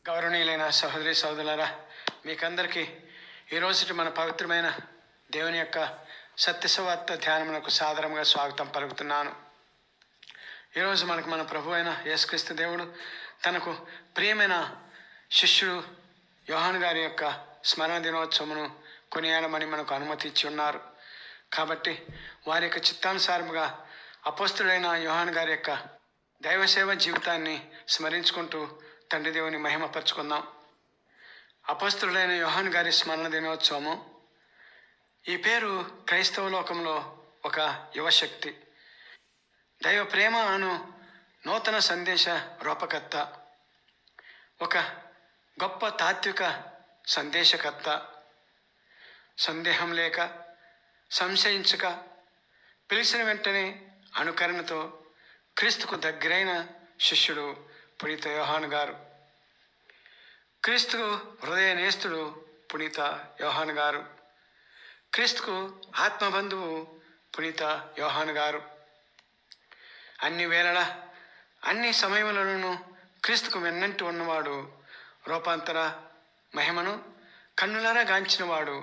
గౌరవనీయులైన సహోదరి సహోదరులారా, మీకందరికీ ఈరోజు మన పవిత్రమైన దేవుని యొక్క సత్యసువార్త ధ్యానమునకు సాదరంగా స్వాగతం పలుకుతున్నాను. ఈరోజు మన ప్రభు అయిన యేసుక్రీస్తు దేవుడు తనకు ప్రియమైన శిష్యుడు యోహాను గారి యొక్క స్మరణ దినోత్సవమును కొనియాడమని మనకు అనుమతి ఇచ్చి ఉన్నారు. కాబట్టి వారి యొక్క చిత్తానుసారముగా అపోస్తుడైన యోహాను గారి యొక్క దైవసేవ జీవితాన్ని స్మరించుకుంటూ తండ్రి దేవుని మహిమపరుచుకుందాం. అపోస్తుడైన యోహాను గారి స్మరణ దినోత్సవము. ఈ పేరు క్రైస్తవ లోకంలో ఒక యువశక్తి, దైవ ప్రేమ అను నూతన సందేశ రూపకర్త, ఒక గొప్ప తాత్విక సందేశకర్త, సందేహం లేక సంశయించక పిలిచిన వెంటనే అనుకరణతో క్రీస్తుకు దగ్గరైన శిష్యుడు పునీత యోహాను గారు. క్రీస్తుకు హృదయనేస్తుడు పునీత యోహాను గారు. క్రీస్తుకు ఆత్మబంధువు పునీత యోహాను గారు. అన్ని వేళల అన్ని సమయములను క్రీస్తుకు వెన్నంటి ఉన్నవాడు, రూపాంతర మహిమను కన్నులారా గాంచినవాడు.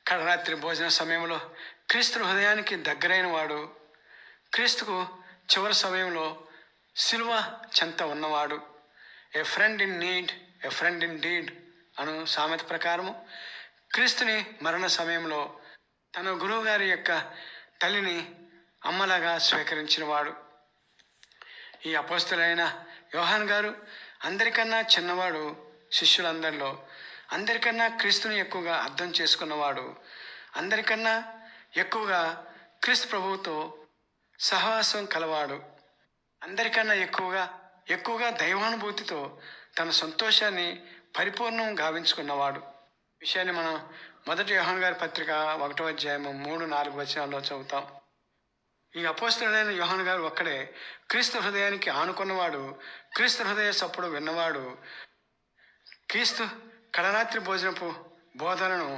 కడరాత్రి భోజన సమయంలో క్రీస్తు హృదయానికి దగ్గరైన వాడు, క్రీస్తుకు చివరి సమయంలో సిలువ చెంత ఉన్నవాడు. A friend in need, a friend in deed అను సామెత ప్రకారము క్రీస్తుని మరణ సమయంలో తన గురువు గారి యొక్క తల్లిని అమ్మలాగా స్వీకరించినవాడు. ఈ అపోస్తులైన యోహాను గారు అందరికన్నా చిన్నవాడు. శిష్యులందరిలో అందరికన్నా క్రీస్తుని ఎక్కువగా అర్థం చేసుకున్నవాడు. అందరికన్నా ఎక్కువగా క్రీస్తు ప్రభువుతో సహవాసం కలవాడు. అందరికన్నా ఎక్కువగా దైవానుభూతితో తన సంతోషాన్ని పరిపూర్ణం గావించుకున్నవాడు. విషయాన్ని మనం మొదటి యోహాను గారి పత్రిక 1వ అధ్యాయము 3-4 వచనాల్లో చదువుతాం. ఈ అపోస్తుడైన యోహాను గారు ఒక్కడే క్రీస్తు హృదయానికి ఆనుకున్నవాడు, క్రీస్తు హృదయ సప్పుడు విన్నవాడు. క్రీస్తు కడరాత్రి భోజనపు బోధనను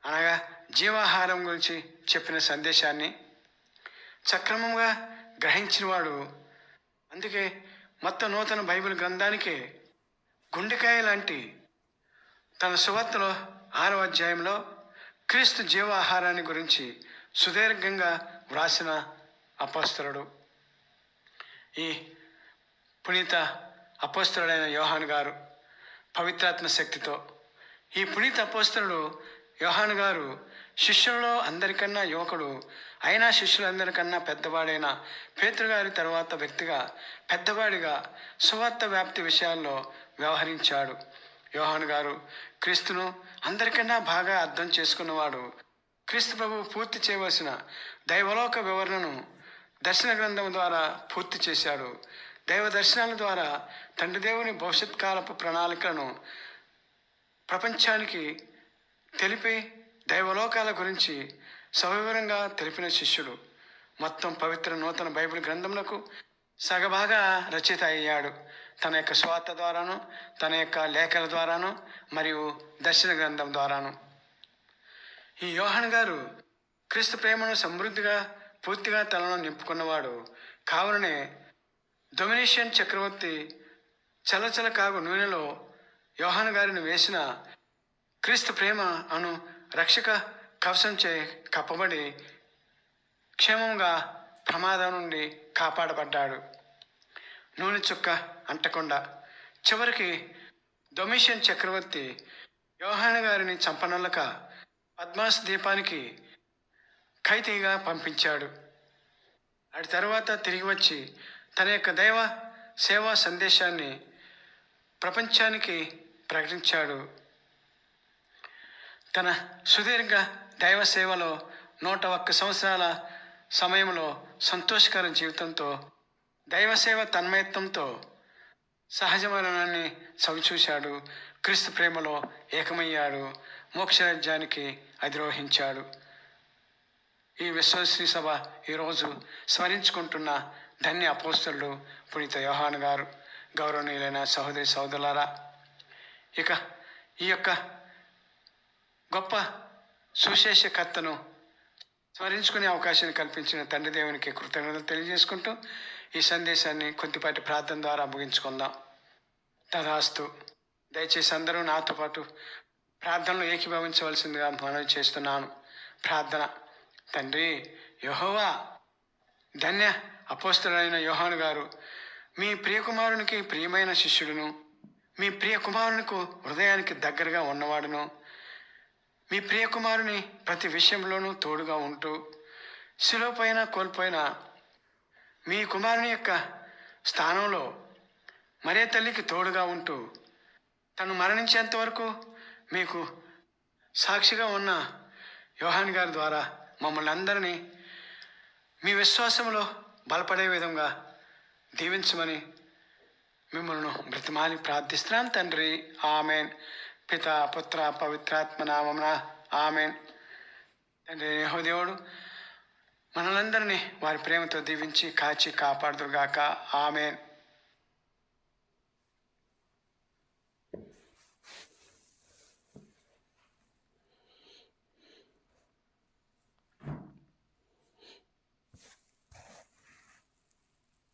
అనగా జీవాహారం గురించి చెప్పిన సందేశాన్ని సక్రమంగా గ్రహించినవాడు. అందుకే మొత్తం నూతన బైబిల్ గ్రంథానికి గుండెకాయ లాంటి తన సువార్తలో 6వ అధ్యాయంలో క్రీస్తు జీవాహారాన్ని గురించి సుదీర్ఘంగా వ్రాసిన అపోస్తలుడు ఈ పునీత అపోస్తలుడైన యోహాను గారు. పవిత్రాత్మ శక్తితో ఈ పునీత అపోస్తలుడు యోహాను గారు శిష్యులలో అందరికన్నా యువకుడు, అయినా శిష్యులందరికన్నా పెద్దవాడైన పేతురు గారి తర్వాత వ్యక్తిగా పెద్దవాడిగా సువార్త వ్యాప్తి విషయాల్లో వ్యవహరించాడు. యోహాను గారు క్రీస్తును అందరికన్నా బాగా అర్థం చేసుకున్నవాడు. క్రీస్తు ప్రభువు పూర్తి చేయవలసిన దైవలోక వివరణను దర్శన గ్రంథం ద్వారా పూర్తి చేశాడు. దైవ దర్శనాల ద్వారా తండ్రి దేవుని భవిష్యత్ కాలపు ప్రణాళికలను ప్రపంచానికి తెలిపి దైవలోకాల గురించి సవివరంగా తెలిపిన శిష్యుడు. మొత్తం పవిత్ర నూతన బైబిల్ గ్రంథములకు సగభాగా రచయిత అయ్యాడు. తన యొక్క స్వార్థ ద్వారాను, తన యొక్క లేఖల ద్వారాను, మరియు దర్శన గ్రంథం ద్వారాను. ఈ యోహాను గారు క్రీస్తు ప్రేమను సమృద్ధిగా పూర్తిగా తనలో నింపుకున్నవాడు. కావుననే డొమినిషియన్ చక్రవర్తి చలచల కాగు నూనెలో యోహాను గారిని వేసిన క్రీస్తు ప్రేమ అను రక్షక కవచంచే కప్పబడి క్షేమంగా ప్రమాదం నుండి కాపాడబడ్డాడు. నూనె చుక్క అంటకుండా చివరికి డొమిషియన్ చక్రవర్తి యోహాను గారిని చంపనొల్లక పద్మాస్ ద్వీపానికి ఖైదీగా పంపించాడు. అటు తర్వాత తిరిగి వచ్చి తన యొక్క దైవ సేవా సందేశాన్ని ప్రపంచానికి ప్రకటించాడు. తన సుదీర్ఘ దైవ సేవలో 101 సంవత్సరాల సమయంలో సంతోషకర జీవితంతో దైవసేవ తన్మయత్వంతో సహజ మరణాన్ని చవిచూశాడు. క్రీస్తు ప్రేమలో ఏకమయ్యాడు. మోక్షరాజ్యానికి అధిరోహించాడు. ఈ విశ్వశ్రీ సభ ఈరోజు స్మరించుకుంటున్న ధన్య అపోస్తలుడు పునీత యోహాను గారు. గౌరవనీయులైన సహోదరి సహోదరులారా, ఇక ఈ యొక్క గొప్ప సుశేషకర్తను స్మరించుకునే అవకాశాన్ని కల్పించిన తండ్రి దేవునికి కృతజ్ఞతలు తెలియజేసుకుంటూ ఈ సందేశాన్ని కొద్దిపాటి ప్రార్థన ద్వారా ముగించుకుందాం. తదాస్తు. దయచేసి అందరూ నాతో పాటు ప్రార్థనలో ఏకీభవించవలసిందిగా మనవి చేస్తున్నాను. ప్రార్థన. తండ్రి యెహోవా, ధన్య అపోస్తలుడైన యోహాను గారు మీ ప్రియకుమారునికి ప్రియమైన శిష్యుడును, మీ ప్రియకుమారునికి హృదయానికి దగ్గరగా ఉన్నవాడును, మీ ప్రియకుమారుని ప్రతి విషయంలోనూ తోడుగా ఉంటూ శిలువపైన కోల్పోయిన మీ కుమారుని యొక్క స్థానంలో మరే తల్లికి తోడుగా ఉంటూ తను మరణించేంత వరకు మీకు సాక్షిగా ఉన్న యోహాన్ గారి ద్వారా మమ్మల్ని అందరినీ మీ విశ్వాసంలో బలపడే విధంగా దీవించమని మిమ్మల్ని బ్రతిమాలి ప్రార్థిస్తున్నాను తండ్రి. ఆమెన్. పిత పుత్ర పవిత్రాత్మ నామమున ఆమెన్. తండ్రి యెహోవా మనలందరినీ వారి ప్రేమతో దీవించి కాచి కాపాడుదురుగాక. ఆమెన్.